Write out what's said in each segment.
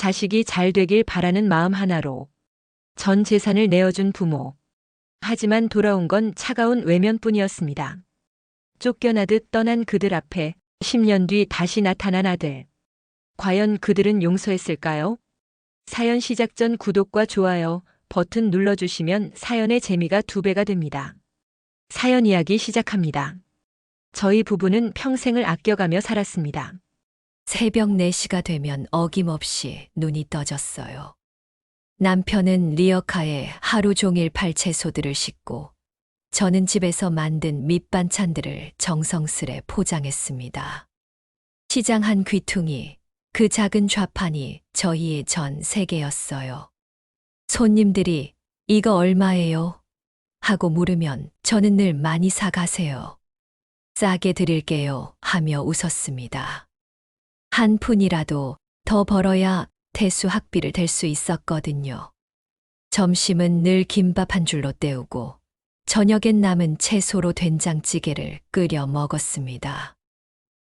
자식이 잘 되길 바라는 마음 하나로 전 재산을 내어준 부모. 하지만 돌아온 건 차가운 외면뿐이었습니다. 쫓겨나듯 떠난 그들 앞에 10년 뒤 다시 나타난 아들. 과연 그들은 용서했을까요? 사연 시작 전 구독과 좋아요 버튼 눌러주시면 사연의 재미가 2배가 됩니다. 사연 이야기 시작합니다. 저희 부부는 평생을 아껴가며 살았습니다. 새벽 4시가 되면 어김없이 눈이 떠졌어요. 남편은 리어카에 하루 종일 팔 채소들을 싣고 저는 집에서 만든 밑반찬들을 정성스레 포장했습니다. 시장 한 귀퉁이, 그 작은 좌판이 저희의 전 세계였어요. 손님들이 이거 얼마예요? 하고 물으면 저는 늘 많이 사가세요. 싸게 드릴게요 하며 웃었습니다. 한 푼이라도 더 벌어야 태수 학비를 댈 수 있었거든요. 점심은 늘 김밥 한 줄로 때우고 저녁엔 남은 채소로 된장찌개를 끓여 먹었습니다.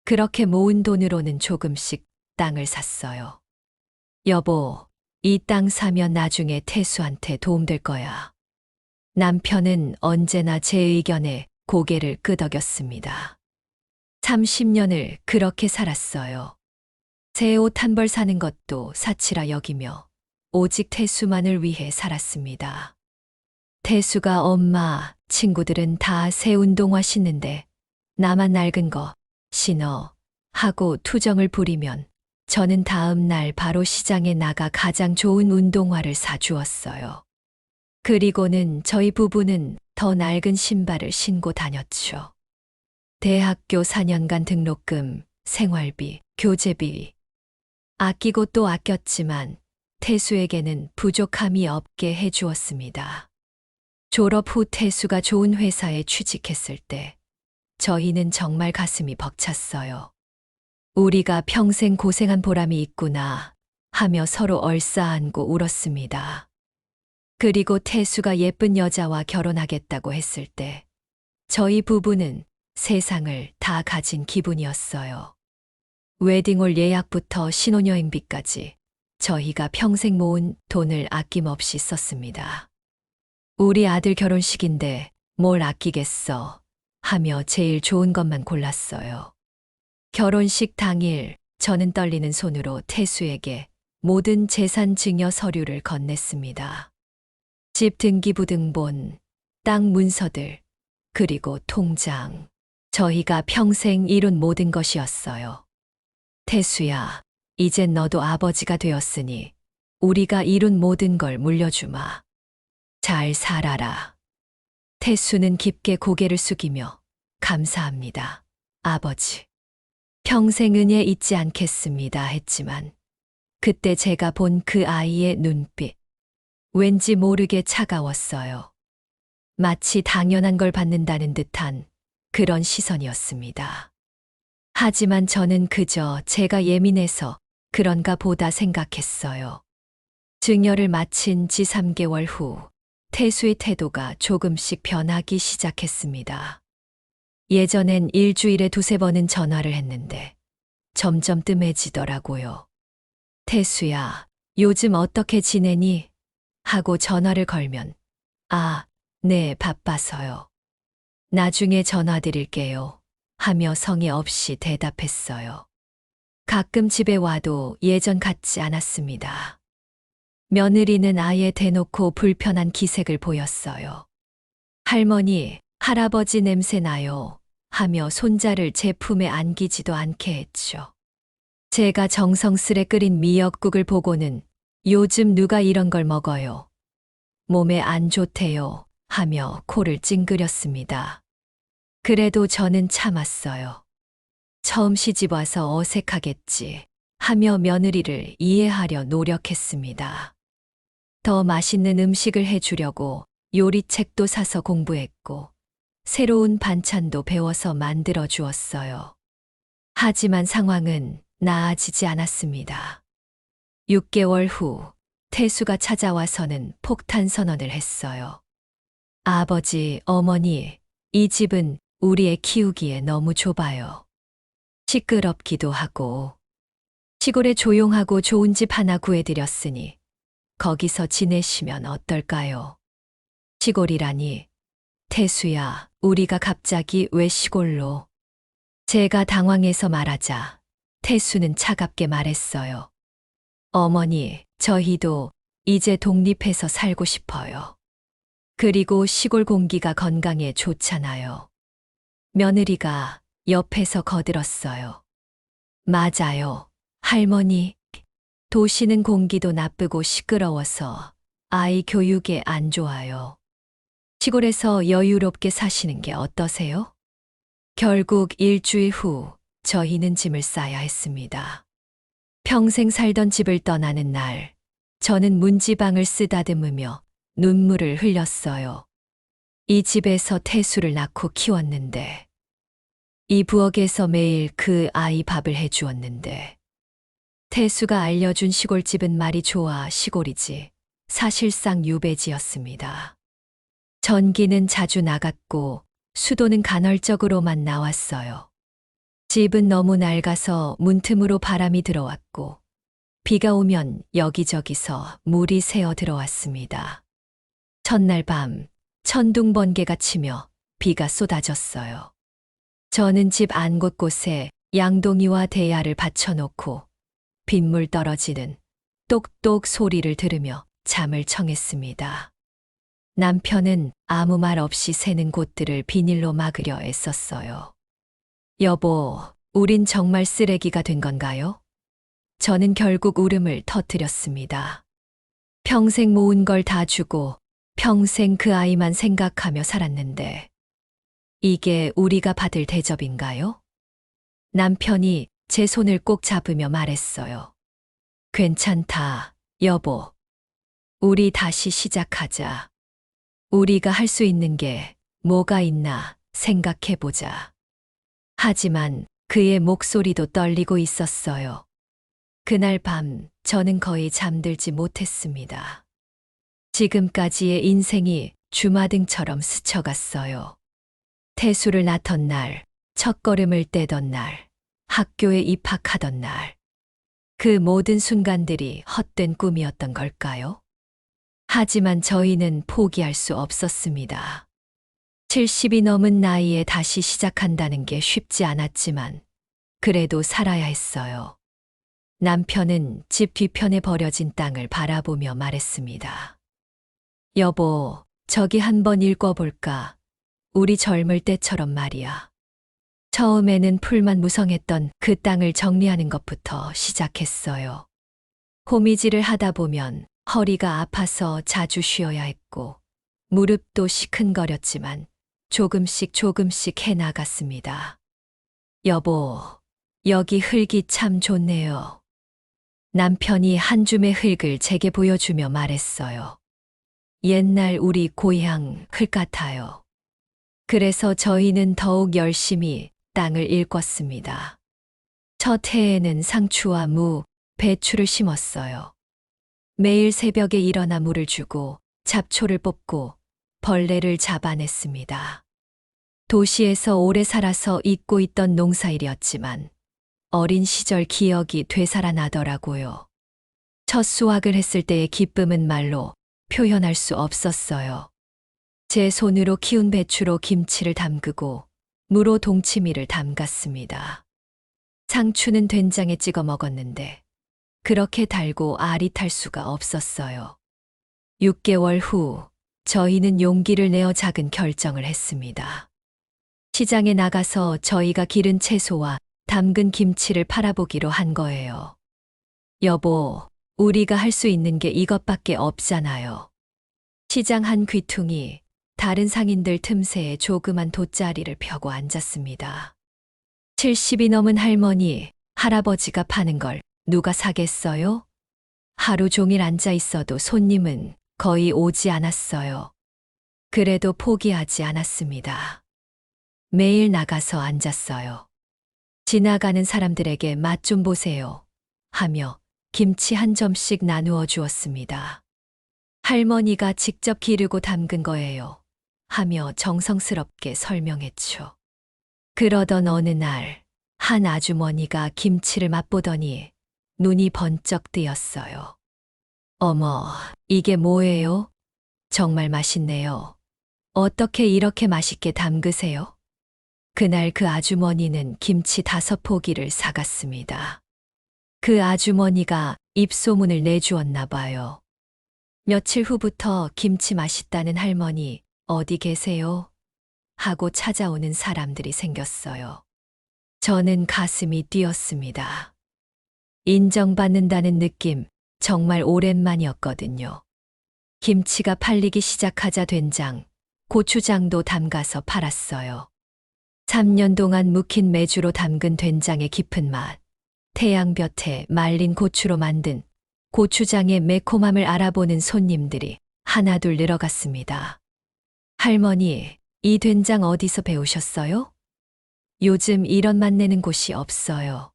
그렇게 모은 돈으로는 조금씩 땅을 샀어요. 여보, 이 땅 사면 나중에 태수한테 도움될 거야. 남편은 언제나 제 의견에 고개를 끄덕였습니다. 30년을 그렇게 살았어요. 새 옷 한 벌 사는 것도 사치라 여기며 오직 태수만을 위해 살았습니다. 태수가 엄마, 친구들은 다 새 운동화 신는데 나만 낡은 거 신어 하고 투정을 부리면 저는 다음 날 바로 시장에 나가 가장 좋은 운동화를 사주었어요. 그리고는 저희 부부는 더 낡은 신발을 신고 다녔죠. 대학교 4년간 등록금, 생활비, 교재비. 아끼고 또 아꼈지만 태수에게는 부족함이 없게 해주었습니다. 졸업 후 태수가 좋은 회사에 취직했을 때 저희는 정말 가슴이 벅찼어요. 우리가 평생 고생한 보람이 있구나 하며 서로 얼싸안고 울었습니다. 그리고 태수가 예쁜 여자와 결혼하겠다고 했을 때 저희 부부는 세상을 다 가진 기분이었어요. 웨딩홀 예약부터 신혼여행비까지 저희가 평생 모은 돈을 아낌없이 썼습니다. 우리 아들 결혼식인데 뭘 아끼겠어 하며 제일 좋은 것만 골랐어요. 결혼식 당일 저는 떨리는 손으로 태수에게 모든 재산 증여 서류를 건넸습니다. 집 등기부등본, 땅 문서들, 그리고 통장. 저희가 평생 이룬 모든 것이었어요. 태수야, 이젠 너도 아버지가 되었으니 우리가 이룬 모든 걸 물려주마. 잘 살아라. 태수는 깊게 고개를 숙이며 감사합니다, 아버지. 평생 은혜 잊지 않겠습니다 했지만 그때 제가 본 그 아이의 눈빛. 왠지 모르게 차가웠어요. 마치 당연한 걸 받는다는 듯한 그런 시선이었습니다. 하지만 저는 그저 제가 예민해서 그런가 보다 생각했어요. 증여를 마친 지 3개월 후 태수의 태도가 조금씩 변하기 시작했습니다. 예전엔 일주일에 2~3번은 전화를 했는데 점점 뜸해지더라고요. 태수야, 요즘 어떻게 지내니? 하고 전화를 걸면 아, 네, 바빠서요. 나중에 전화드릴게요. 하며 성의 없이 대답했어요. 가끔 집에 와도 예전 같지 않았습니다. 며느리는 아예 대놓고 불편한 기색을 보였어요. 할머니, 할아버지 냄새 나요. 하며 손자를 제 품에 안기지도 않게 했죠. 제가 정성스레 끓인 미역국을 보고는 요즘 누가 이런 걸 먹어요. 몸에 안 좋대요. 하며 코를 찡그렸습니다. 그래도 저는 참았어요. 처음 시집와서 어색하겠지 하며 며느리를 이해하려 노력했습니다. 더 맛있는 음식을 해주려고 요리책도 사서 공부했고 새로운 반찬도 배워서 만들어 주었어요. 하지만 상황은 나아지지 않았습니다. 6개월 후 태수가 찾아와서는 폭탄 선언을 했어요. 아버지, 어머니, 이 집은 우리 애 키우기에 너무 좁아요. 시끄럽기도 하고 시골에 조용하고 좋은 집 하나 구해드렸으니 거기서 지내시면 어떨까요? 시골이라니. 태수야, 우리가 갑자기 왜 시골로? 제가 당황해서 말하자 태수는 차갑게 말했어요. 어머니, 저희도 이제 독립해서 살고 싶어요. 그리고 시골 공기가 건강에 좋잖아요. 며느리가 옆에서 거들었어요. 맞아요, 할머니. 도시는 공기도 나쁘고 시끄러워서 아이 교육에 안 좋아요. 시골에서 여유롭게 사시는 게 어떠세요? 결국 일주일 후 저희는 짐을 싸야 했습니다. 평생 살던 집을 떠나는 날, 저는 문지방을 쓰다듬으며 눈물을 흘렸어요. 이 집에서 태수를 낳고 키웠는데, 이 부엌에서 매일 그 아이 밥을 해주었는데, 태수가 알려준 시골집은 말이 좋아 시골이지 사실상 유배지였습니다. 전기는 자주 나갔고 수도는 간헐적으로만 나왔어요. 집은 너무 낡아서 문틈으로 바람이 들어왔고 비가 오면 여기저기서 물이 새어 들어왔습니다. 첫날 밤 천둥 번개가 치며 비가 쏟아졌어요. 저는 집 안 곳곳에 양동이와 대야를 받쳐놓고 빗물 떨어지는 똑똑 소리를 들으며 잠을 청했습니다. 남편은 아무 말 없이 새는 곳들을 비닐로 막으려 애썼어요. 여보, 우린 정말 쓰레기가 된 건가요? 저는 결국 울음을 터뜨렸습니다. 평생 모은 걸 다 주고 평생 그 아이만 생각하며 살았는데 이게 우리가 받을 대접인가요? 남편이 제 손을 꼭 잡으며 말했어요. 괜찮다, 여보. 우리 다시 시작하자. 우리가 할 수 있는 게 뭐가 있나 생각해보자. 하지만 그의 목소리도 떨리고 있었어요. 그날 밤 저는 거의 잠들지 못했습니다. 지금까지의 인생이 주마등처럼 스쳐갔어요. 태수를 낳던 날, 첫걸음을 떼던 날, 학교에 입학하던 날. 그 모든 순간들이 헛된 꿈이었던 걸까요? 하지만 저희는 포기할 수 없었습니다. 70이 넘은 나이에 다시 시작한다는 게 쉽지 않았지만 그래도 살아야 했어요. 남편은 집 뒤편에 버려진 땅을 바라보며 말했습니다. 여보, 저기 한번 읽어볼까? 우리 젊을 때처럼 말이야. 처음에는 풀만 무성했던 그 땅을 정리하는 것부터 시작했어요. 호미질을 하다 보면 허리가 아파서 자주 쉬어야 했고 무릎도 시큰거렸지만 조금씩 해나갔습니다. 여보, 여기 흙이 참 좋네요. 남편이 한 줌의 흙을 제게 보여주며 말했어요. 옛날 우리 고향 흙 같아요. 그래서 저희는 더욱 열심히 땅을 일궜습니다. 첫 해에는 상추와 무, 배추를 심었어요. 매일 새벽에 일어나 물을 주고 잡초를 뽑고 벌레를 잡아냈습니다. 도시에서 오래 살아서 잊고 있던 농사일이었지만 어린 시절 기억이 되살아나더라고요. 첫 수확을 했을 때의 기쁨은 말로 표현할 수 없었어요. 제 손으로 키운 배추로 김치를 담그고 무로 동치미를 담갔습니다. 상추는 된장에 찍어 먹었는데 그렇게 달고 아릿할 수가 없었어요. 6개월 후 저희는 용기를 내어 작은 결정을 했습니다. 시장에 나가서 저희가 기른 채소와 담근 김치를 팔아보기로 한 거예요. 여보, 우리가 할 수 있는 게 이것밖에 없잖아요. 시장 한 귀퉁이 다른 상인들 틈새에 조그만 돗자리를 펴고 앉았습니다. 70이 넘은 할머니, 할아버지가 파는 걸 누가 사겠어요? 하루 종일 앉아 있어도 손님은 거의 오지 않았어요. 그래도 포기하지 않았습니다. 매일 나가서 앉았어요. 지나가는 사람들에게 맛 좀 보세요. 하며 김치 한 점씩 나누어 주었습니다. 할머니가 직접 기르고 담근 거예요. 하며 정성스럽게 설명했죠. 그러던 어느 날, 한 아주머니가 김치를 맛보더니 눈이 번쩍 뜨였어요. 어머, 이게 뭐예요? 정말 맛있네요. 어떻게 이렇게 맛있게 담그세요? 그날 그 아주머니는 김치 5포기를 사갔습니다. 그 아주머니가 입소문을 내주었나 봐요. 며칠 후부터 김치 맛있다는 할머니 어디 계세요? 하고 찾아오는 사람들이 생겼어요. 저는 가슴이 뛰었습니다. 인정받는다는 느낌 정말 오랜만이었거든요. 김치가 팔리기 시작하자 된장, 고추장도 담가서 팔았어요. 3년 동안 묵힌 메주로 담근 된장의 깊은 맛, 태양볕에 말린 고추로 만든 고추장의 매콤함을 알아보는 손님들이 하나둘 늘어갔습니다. 할머니, 이 된장 어디서 배우셨어요? 요즘 이런 맛 내는 곳이 없어요.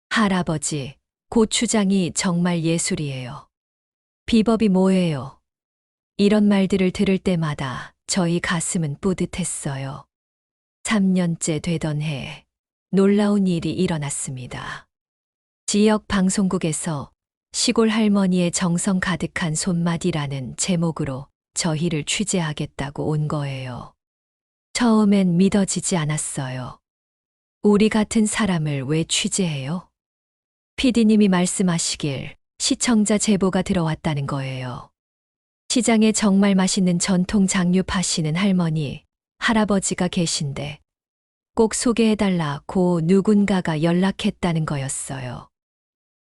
할아버지, 고추장이 정말 예술이에요. 비법이 뭐예요? 이런 말들을 들을 때마다 저희 가슴은 뿌듯했어요. 3년째 되던 해, 놀라운 일이 일어났습니다. 지역 방송국에서 시골 할머니의 정성 가득한 손맛이라는 제목으로 저희를 취재하겠다고 온 거예요. 처음엔 믿어지지 않았어요. 우리 같은 사람을 왜 취재해요? PD님이 말씀하시길 시청자 제보가 들어왔다는 거예요. 시장에 정말 맛있는 전통 장류 파시는 할머니, 할아버지가 계신데 꼭 소개해달라고 누군가가 연락했다는 거였어요.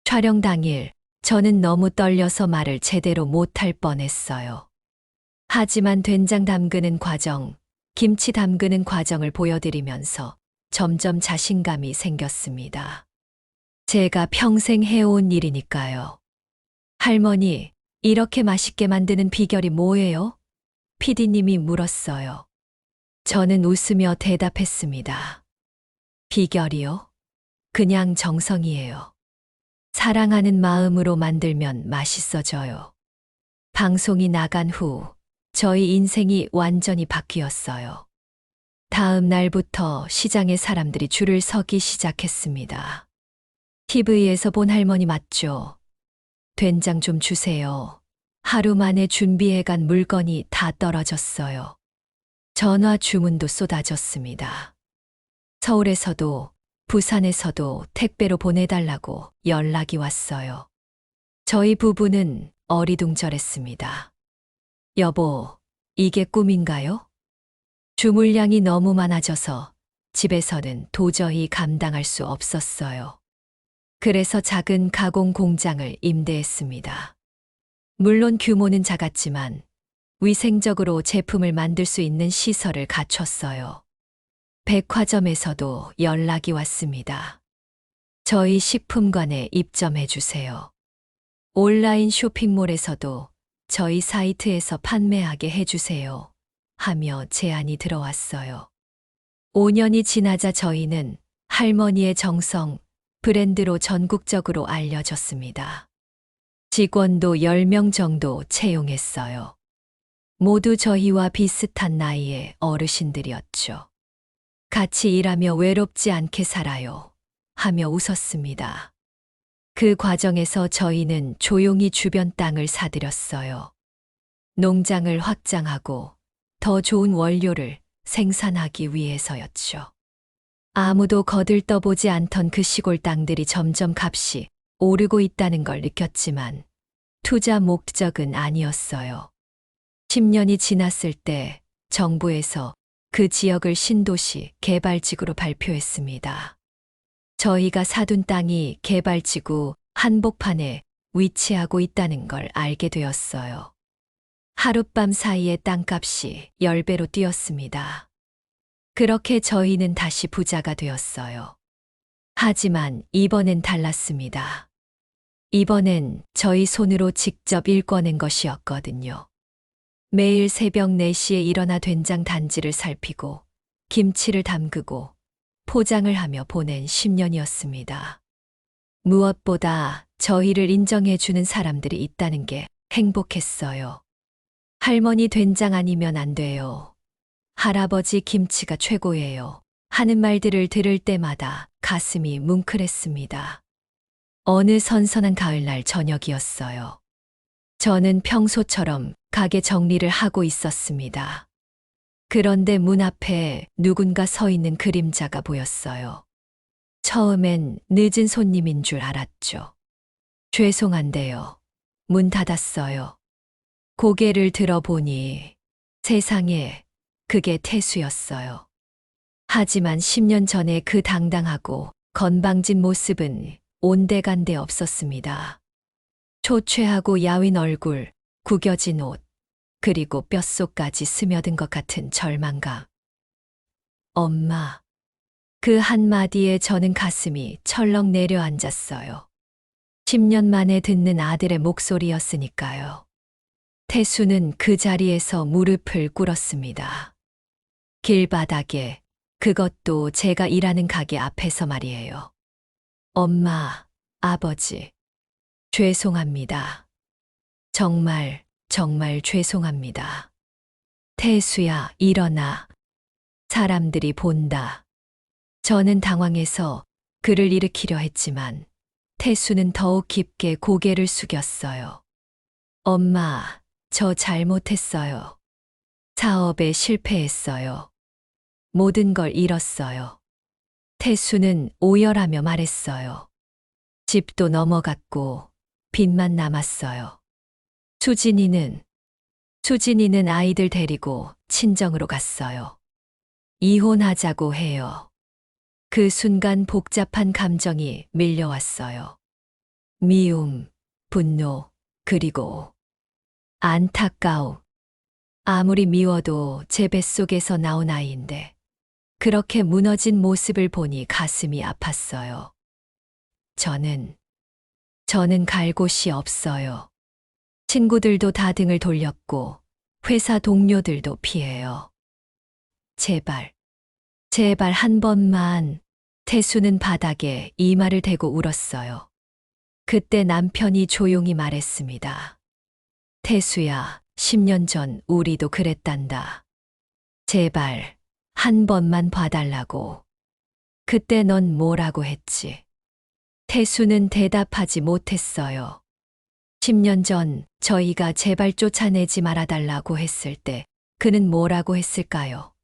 촬영 당일 저는 너무 떨려서 말을 제대로 못할 뻔했어요. 하지만 된장 담그는 과정, 김치 담그는 과정을 보여드리면서 점점 자신감이 생겼습니다. 제가 평생 해온 일이니까요. 할머니, 이렇게 맛있게 만드는 비결이 뭐예요? PD님이 물었어요. 저는 웃으며 대답했습니다. 비결이요? 그냥 정성이에요. 사랑하는 마음으로 만들면 맛있어져요. 방송이 나간 후 저희 인생이 완전히 바뀌었어요. 다음 날부터 시장에 사람들이 줄을 서기 시작했습니다. TV에서 본 할머니 맞죠? 된장 좀 주세요. 하루 만에 준비해간 물건이 다 떨어졌어요. 전화 주문도 쏟아졌습니다. 서울에서도 부산에서도 택배로 보내달라고 연락이 왔어요. 저희 부부는 어리둥절했습니다. 여보, 이게 꿈인가요? 주물량이 너무 많아져서 집에서는 도저히 감당할 수 없었어요. 그래서 작은 가공 공장을 임대했습니다. 물론 규모는 작았지만 위생적으로 제품을 만들 수 있는 시설을 갖췄어요. 백화점에서도 연락이 왔습니다. 저희 식품관에 입점해 주세요. 온라인 쇼핑몰에서도 저희 사이트에서 판매하게 해주세요. 하며 제안이 들어왔어요. 5년이 지나자 저희는 할머니의 정성, 브랜드로 전국적으로 알려졌습니다. 직원도 10명 정도 채용했어요. 모두 저희와 비슷한 나이의 어르신들이었죠. 같이 일하며 외롭지 않게 살아요. 하며 웃었습니다. 그 과정에서 저희는 조용히 주변 땅을 사들였어요. 농장을 확장하고 더 좋은 원료를 생산하기 위해서였죠. 아무도 거들떠보지 않던 그 시골 땅들이 점점 값이 오르고 있다는 걸 느꼈지만 투자 목적은 아니었어요. 10년이 지났을 때 정부에서 그 지역을 신도시 개발지구로 발표했습니다. 저희가 사둔 땅이 개발지구 한복판에 위치하고 있다는 걸 알게 되었어요. 하룻밤 사이에 땅값이 10배로 뛰었습니다. 그렇게 저희는 다시 부자가 되었어요. 하지만 이번엔 달랐습니다. 이번엔 저희 손으로 직접 일궈낸 것이었거든요. 매일 새벽 4시에 일어나 된장 단지를 살피고 김치를 담그고 포장을 하며 보낸 10년이었습니다. 무엇보다 저희를 인정해주는 사람들이 있다는 게 행복했어요. 할머니 된장 아니면 안 돼요. 할아버지 김치가 최고예요. 하는 말들을 들을 때마다 가슴이 뭉클했습니다. 어느 선선한 가을날 저녁이었어요. 저는 평소처럼 가게 정리를 하고 있었습니다. 그런데 문 앞에 누군가 서 있는 그림자가 보였어요. 처음엔 늦은 손님인 줄 알았죠. 죄송한데요. 문 닫았어요. 고개를 들어보니 세상에 그게 태수였어요. 하지만 10년 전에 그 당당하고 건방진 모습은 온데간데 없었습니다. 초췌하고 야윈 얼굴, 구겨진 옷, 그리고 뼛속까지 스며든 것 같은 절망감. 엄마. 그 한마디에 저는 가슴이 철렁 내려앉았어요. 10년 만에 듣는 아들의 목소리였으니까요. 태수는 그 자리에서 무릎을 꿇었습니다. 길바닥에, 그것도 제가 일하는 가게 앞에서 말이에요. 엄마, 아버지, 죄송합니다. 정말, 정말 죄송합니다. 태수야, 일어나. 사람들이 본다. 저는 당황해서 그를 일으키려 했지만 태수는 더욱 깊게 고개를 숙였어요. 엄마, 저 잘못했어요. 사업에 실패했어요. 모든 걸 잃었어요. 태수는 오열하며 말했어요. 집도 넘어갔고 빚만 남았어요. 수진이는 아이들 데리고 친정으로 갔어요. 이혼하자고 해요. 그 순간 복잡한 감정이 밀려왔어요. 미움, 분노, 그리고 안타까움. 아무리 미워도 제 뱃속에서 나온 아이인데 그렇게 무너진 모습을 보니 가슴이 아팠어요. 저는 갈 곳이 없어요. 친구들도 다 등을 돌렸고 회사 동료들도 피해요. 제발 한 번만. 태수는 바닥에 이마를 대고 울었어요. 그때 남편이 조용히 말했습니다. 태수야, 10년 전 우리도 그랬단다. 제발 한 번만 봐달라고. 그때 넌 뭐라고 했지? 태수는 대답하지 못했어요. 10년 전 저희가 제발 쫓아내지 말아달라고 했을 때 그는 뭐라고 했을까요?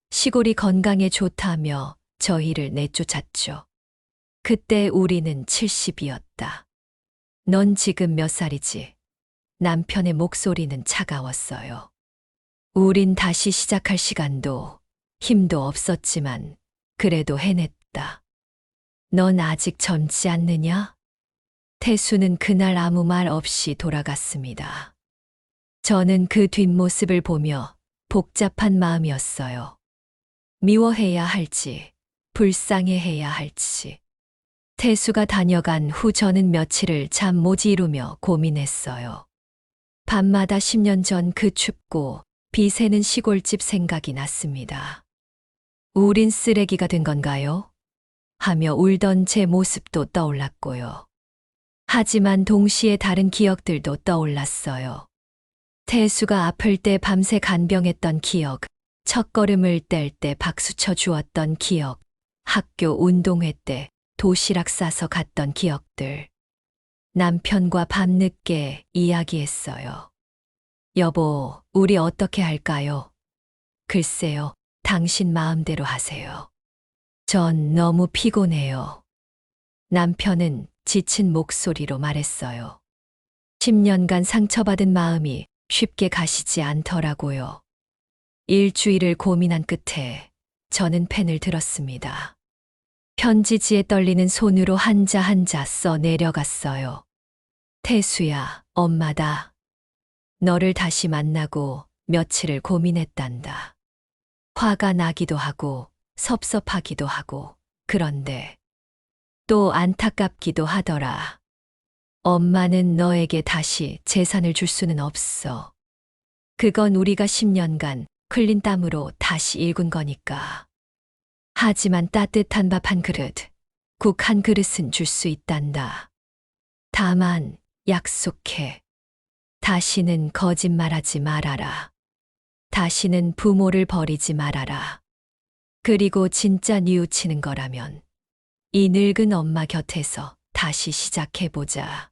시골이 건강에 좋다며 저희를 내쫓았죠. 그때 우리는 70이었다. 넌 지금 몇 살이지? 남편의 목소리는 차가웠어요. 우린 다시 시작할 시간도 힘도 없었지만 그래도 해냈다. 넌 아직 젊지 않느냐? 태수는 그날 아무 말 없이 돌아갔습니다. 저는 그 뒷모습을 보며 복잡한 마음이었어요. 미워해야 할지, 불쌍해해야 할지. 태수가 다녀간 후 저는 며칠을 잠 못 이루며 고민했어요. 밤마다 10년 전 그 춥고 비 새는 시골집 생각이 났습니다. 우린 쓰레기가 된 건가요? 하며 울던 제 모습도 떠올랐고요. 하지만 동시에 다른 기억들도 떠올랐어요. 태수가 아플 때 밤새 간병했던 기억, 첫걸음을 뗄 때 박수쳐 주었던 기억, 학교 운동회 때 도시락 싸서 갔던 기억들. 남편과 밤늦게 이야기했어요. 여보, 우리 어떻게 할까요? 글쎄요, 당신 마음대로 하세요. 전 너무 피곤해요. 남편은 지친 목소리로 말했어요. 10년간 상처받은 마음이 쉽게 가시지 않더라고요. 일주일을 고민한 끝에 저는 펜을 들었습니다. 편지지에 떨리는 손으로 한자 한자 써 내려갔어요. 태수야, 엄마다. 너를 다시 만나고 며칠을 고민했단다. 화가 나기도 하고 섭섭하기도 하고 그런데 또 안타깝기도 하더라. 엄마는 너에게 다시 재산을 줄 수는 없어. 그건 우리가 10년간 흘린 땀으로 다시 일군 거니까. 하지만 따뜻한 밥 한 그릇, 국 한 그릇은 줄 수 있단다. 다만 약속해. 다시는 거짓말하지 말아라. 다시는 부모를 버리지 말아라. 그리고 진짜 뉘우치는 거라면 이 늙은 엄마 곁에서 다시 시작해보자.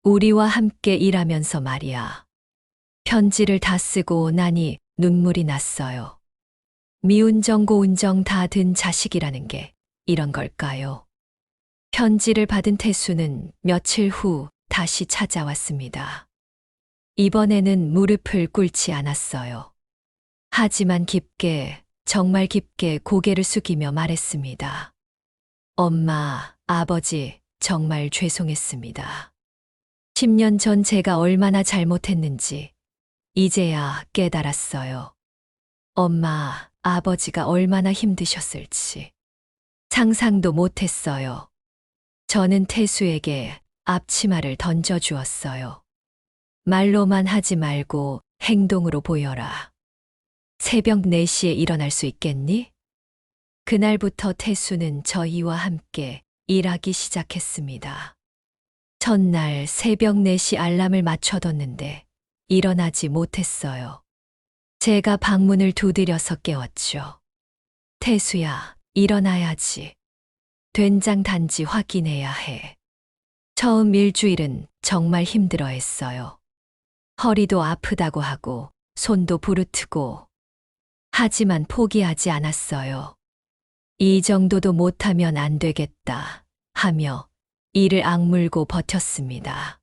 우리와 함께 일하면서 말이야. 편지를 다 쓰고 나니 눈물이 났어요. 미운 정 고운 정 다 든 자식이라는 게 이런 걸까요? 편지를 받은 태수는 며칠 후 다시 찾아왔습니다. 이번에는 무릎을 꿇지 않았어요. 하지만 깊게, 정말 깊게 고개를 숙이며 말했습니다. 엄마, 아버지, 정말 죄송했습니다. 10년 전 제가 얼마나 잘못했는지 이제야 깨달았어요. 엄마, 아버지가 얼마나 힘드셨을지 상상도 못했어요. 저는 태수에게 앞치마를 던져주었어요. 말로만 하지 말고 행동으로 보여라. 새벽 4시에 일어날 수 있겠니? 그날부터 태수는 저희와 함께 일하기 시작했습니다. 첫날 새벽 4시 알람을 맞춰뒀는데 일어나지 못했어요. 제가 방문을 두드려서 깨웠죠. 태수야, 일어나야지. 된장 단지 확인해야 해. 처음 일주일은 정말 힘들어 했어요. 허리도 아프다고 하고 손도 부르트고 하지만 포기하지 않았어요. 이 정도도 못하면 안 되겠다 하며 이를 악물고 버텼습니다.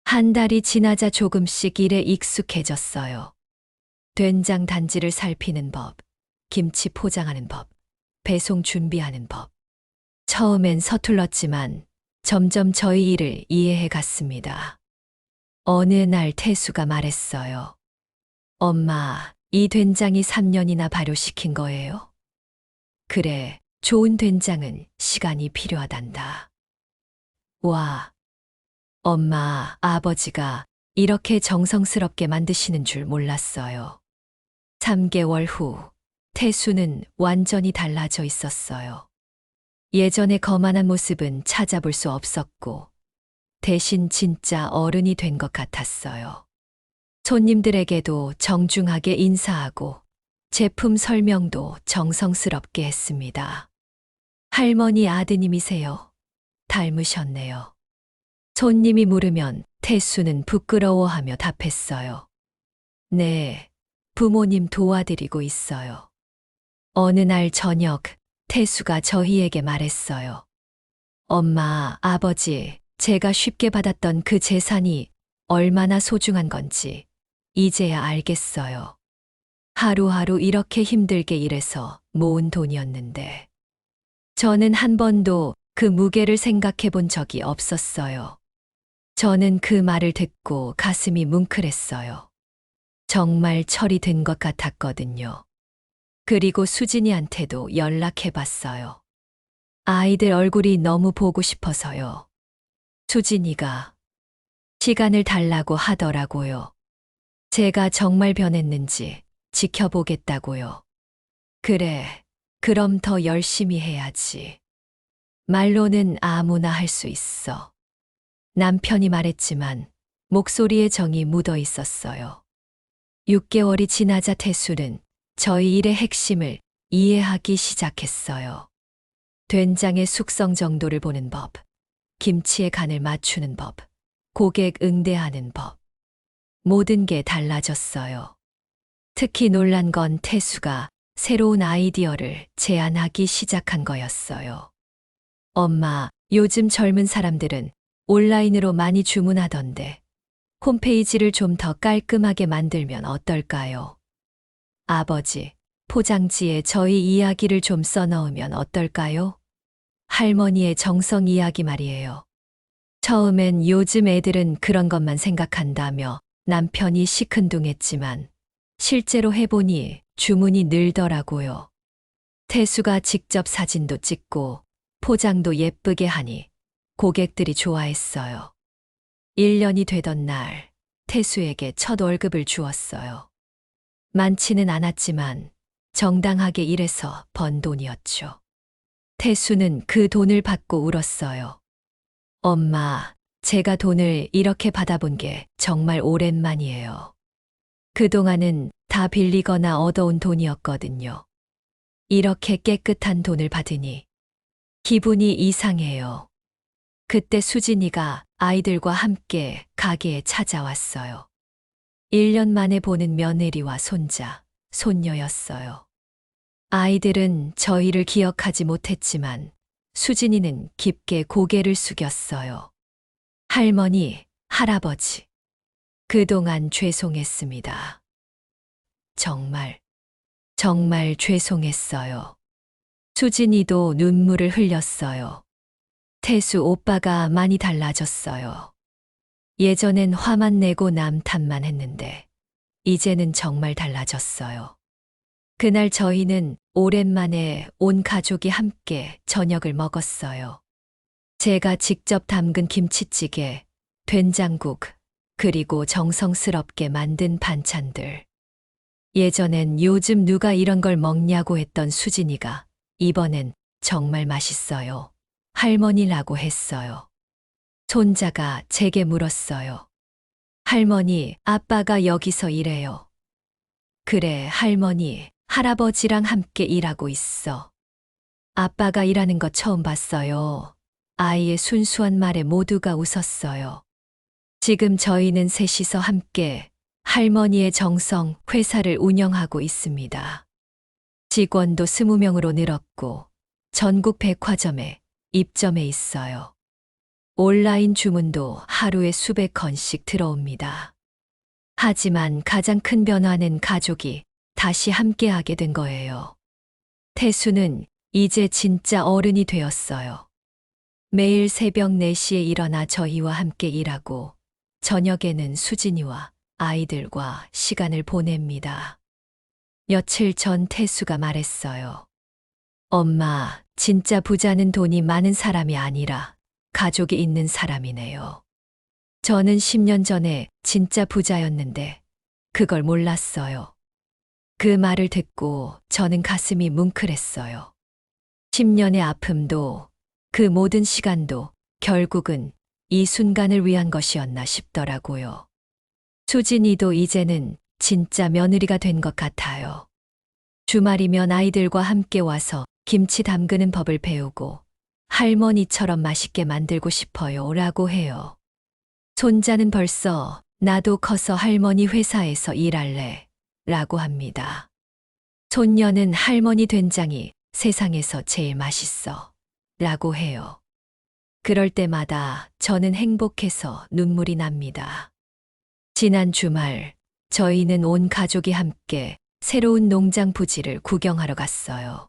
한 달이 지나자 조금씩 일에 익숙해졌어요. 된장 단지를 살피는 법, 김치 포장하는 법, 배송 준비하는 법. 처음엔 서툴렀지만 점점 저희 일을 이해해 갔습니다. 어느 날 태수가 말했어요. 엄마, 이 된장이 3년이나 발효시킨 거예요? 그래, 좋은 된장은 시간이 필요하단다. 와, 엄마, 아버지가 이렇게 정성스럽게 만드시는 줄 몰랐어요. 3개월 후, 태수는 완전히 달라져 있었어요. 예전의 거만한 모습은 찾아볼 수 없었고, 대신 진짜 어른이 된 것 같았어요. 손님들에게도 정중하게 인사하고, 제품 설명도 정성스럽게 했습니다. 할머니 아드님이세요? 닮으셨네요. 손님이 물으면 태수는 부끄러워하며 답했어요. 네, 부모님 도와드리고 있어요. 어느 날 저녁, 태수가 저희에게 말했어요. 엄마, 아버지, 제가 쉽게 받았던 그 재산이 얼마나 소중한 건지 이제야 알겠어요. 하루하루 이렇게 힘들게 일해서 모은 돈이었는데, 저는 한 번도 그 무게를 생각해 본 적이 없었어요. 저는 그 말을 듣고 가슴이 뭉클했어요. 정말 철이 든 것 같았거든요. 그리고 수진이한테도 연락해 봤어요. 아이들 얼굴이 너무 보고 싶어서요. 수진이가 시간을 달라고 하더라고요. 제가 정말 변했는지 지켜보겠다고요. 그래, 그럼 더 열심히 해야지. 말로는 아무나 할 수 있어. 남편이 말했지만 목소리에 정이 묻어 있었어요. 6개월이 지나자 태수는 저희 일의 핵심을 이해하기 시작했어요. 된장의 숙성 정도를 보는 법, 김치의 간을 맞추는 법, 고객 응대하는 법. 모든 게 달라졌어요. 특히 놀란 건 태수가 새로운 아이디어를 제안하기 시작한 거였어요. 엄마, 요즘 젊은 사람들은 온라인으로 많이 주문하던데 홈페이지를 좀 더 깔끔하게 만들면 어떨까요? 아버지, 포장지에 저희 이야기를 좀 써넣으면 어떨까요? 할머니의 정성 이야기 말이에요. 처음엔 요즘 애들은 그런 것만 생각한다며 남편이 시큰둥했지만 실제로 해보니 주문이 늘더라고요. 태수가 직접 사진도 찍고 포장도 예쁘게 하니 고객들이 좋아했어요. 1년이 되던 날 태수에게 첫 월급을 주었어요. 많지는 않았지만 정당하게 일해서 번 돈이었죠. 태수는 그 돈을 받고 울었어요. 엄마, 제가 돈을 이렇게 받아본 게 정말 오랜만이에요. 그동안은 다 빌리거나 얻어온 돈이었거든요. 이렇게 깨끗한 돈을 받으니 기분이 이상해요. 그때 수진이가 아이들과 함께 가게에 찾아왔어요. 1년 만에 보는 며느리와 손자, 손녀였어요. 아이들은 저희를 기억하지 못했지만 수진이는 깊게 고개를 숙였어요. 할머니, 할아버지. 그동안 죄송했습니다. 정말 죄송했어요. 수진이도 눈물을 흘렸어요. 태수 오빠가 많이 달라졌어요. 예전엔 화만 내고 남 탓만 했는데 이제는 정말 달라졌어요. 그날 저희는 오랜만에 온 가족이 함께 저녁을 먹었어요. 제가 직접 담근 김치찌개, 된장국, 그리고 정성스럽게 만든 반찬들. 예전엔 요즘 누가 이런 걸 먹냐고 했던 수진이가 이번엔 정말 맛있어요. 할머니라고 했어요. 손자가 제게 물었어요. 할머니, 아빠가 여기서 일해요. 그래, 할머니, 할아버지랑 함께 일하고 있어. 아빠가 일하는 거 처음 봤어요. 아이의 순수한 말에 모두가 웃었어요. 지금 저희는 셋이서 함께 할머니의 정성 회사를 운영하고 있습니다. 직원도 20명으로 늘었고 전국 백화점에 입점해 있어요. 온라인 주문도 하루에 수백 건씩 들어옵니다. 하지만 가장 큰 변화는 가족이 다시 함께하게 된 거예요. 태수는 이제 진짜 어른이 되었어요. 매일 새벽 4시에 일어나 저희와 함께 일하고 저녁에는 수진이와 아이들과 시간을 보냅니다. 며칠 전 태수가 말했어요. 엄마, 진짜 부자는 돈이 많은 사람이 아니라 가족이 있는 사람이네요. 저는 10년 전에 진짜 부자였는데 그걸 몰랐어요. 그 말을 듣고 저는 가슴이 뭉클했어요. 10년의 아픔도 그 모든 시간도 결국은 이 순간을 위한 것이었나 싶더라고요. 수진이도 이제는 진짜 며느리가 된 것 같아요. 주말이면 아이들과 함께 와서 김치 담그는 법을 배우고 할머니처럼 맛있게 만들고 싶어요 라고 해요. 손자는 벌써 나도 커서 할머니 회사에서 일할래 라고 합니다. 손녀는 할머니 된장이 세상에서 제일 맛있어 라고 해요. 그럴 때마다 저는 행복해서 눈물이 납니다. 지난 주말 저희는 온 가족이 함께 새로운 농장 부지를 구경하러 갔어요.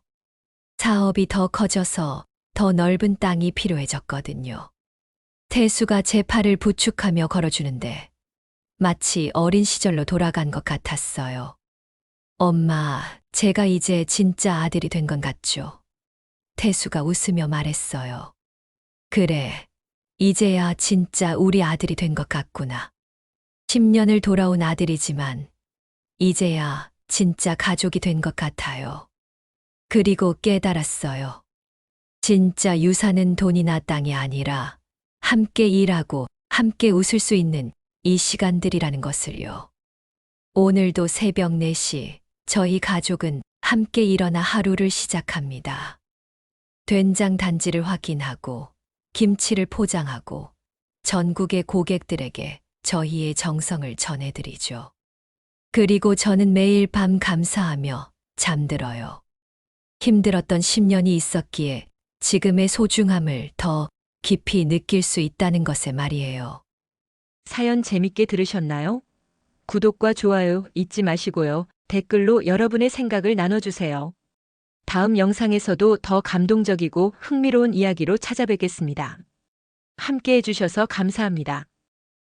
사업이 더 커져서 더 넓은 땅이 필요해졌거든요. 태수가 제 팔을 부축하며 걸어주는데 마치 어린 시절로 돌아간 것 같았어요. 엄마, 제가 이제 진짜 아들이 된 건 같죠? 태수가 웃으며 말했어요. 그래, 이제야 진짜 우리 아들이 된 것 같구나. 10년을 돌아온 아들이지만 이제야 진짜 가족이 된 것 같아요. 그리고 깨달았어요. 진짜 유산은 돈이나 땅이 아니라 함께 일하고 함께 웃을 수 있는 이 시간들이라는 것을요. 오늘도 새벽 4시 저희 가족은 함께 일어나 하루를 시작합니다. 된장 단지를 확인하고 김치를 포장하고 전국의 고객들에게 저희의 정성을 전해드리죠. 그리고 저는 매일 밤 감사하며 잠들어요. 힘들었던 10년이 있었기에 지금의 소중함을 더 깊이 느낄 수 있다는 것에 말이에요. 사연 재밌게 들으셨나요? 구독과 좋아요 잊지 마시고요. 댓글로 여러분의 생각을 나눠주세요. 다음 영상에서도 더 감동적이고 흥미로운 이야기로 찾아뵙겠습니다. 함께 해주셔서 감사합니다.